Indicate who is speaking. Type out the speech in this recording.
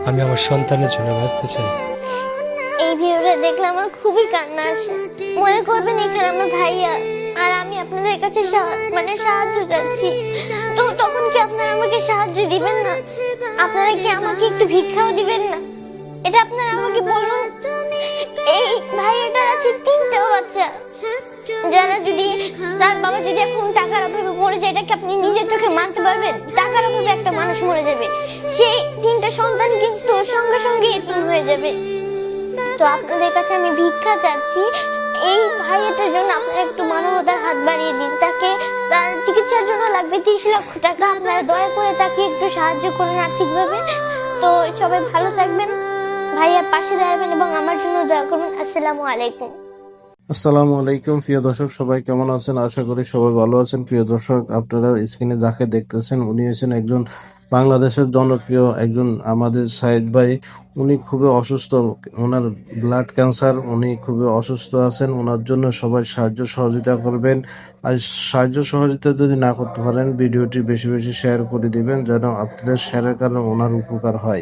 Speaker 1: আমি আমার সন্তানের জন্য বাঁচতে চাই।
Speaker 2: এই ভিডিওটা দেখলে আমার খুবই কান্না আসে। মনে করবেন এখানে আমার ভাইয়া আর আমি আপনাদের কাছে সাহায্য চাচ্ছি। তো তখন কি আপনারা আমাকে সাহায্য দিবেন না? আপনারা কি আমাকে একটু ভিক্ষাও দিবেন না? এটা আপনারা আমাকে বলুন। এই ভাইয়াটার আছে 3টা বাচ্চা, যারা যদি তার বাবা যদি এখন টাকার অভাবে মরে যায়, এটাকে আপনি নিজের চোখে মানতে পারবেন? টাকার অভাবে একটা মানুষ মরে যাবে, সেই 3টা সন্তান কিন্তু সঙ্গে সঙ্গে এতিম হয়ে যাবে। তো আপনাদের কাছে আমি ভিক্ষা চাচ্ছি, এই ভাইয়াটার জন্য আপনারা একটু মানবতার হাত বাড়িয়ে দিন। তাকে তার চিকিৎসার জন্য লাগবে 30 লক্ষ টাকা। আপনারা দয়া করে তাকে একটু সাহায্য করুন আর্থিকভাবে। তো সবাই ভালো থাকবেন, ভাইয়ার পাশে দাঁড়াবেন এবং আমার জন্য দয়া করবেন। আসসালামু আলাইকুম।
Speaker 3: আসসালামু আলাইকুম। প্রিয় দর্শক, সবাই কেমন আছেন? আশা করি সবাই ভালো আছেন। প্রিয় দর্শক, আপনারা স্ক্রিনে যাকে দেখতেছেন উনি হচ্ছেন একজন বাংলাদেশের জনপ্রিয় একজন আমাদের সাইদ ভাই। উনি খুবই অসুস্থ, ওনার ব্লাড ক্যান্সার, উনি খুবই অসুস্থ আছেন। ওনার জন্য সবাই সাহায্য সহযোগিতা করবেন। আর সাহায্য সহযোগিতা যদি না করতে পারেন, ভিডিওটি বেশি বেশি শেয়ার করে দিবেন, যেন আপনাদের শেয়ারের কারণে ওনার উপকার হয়।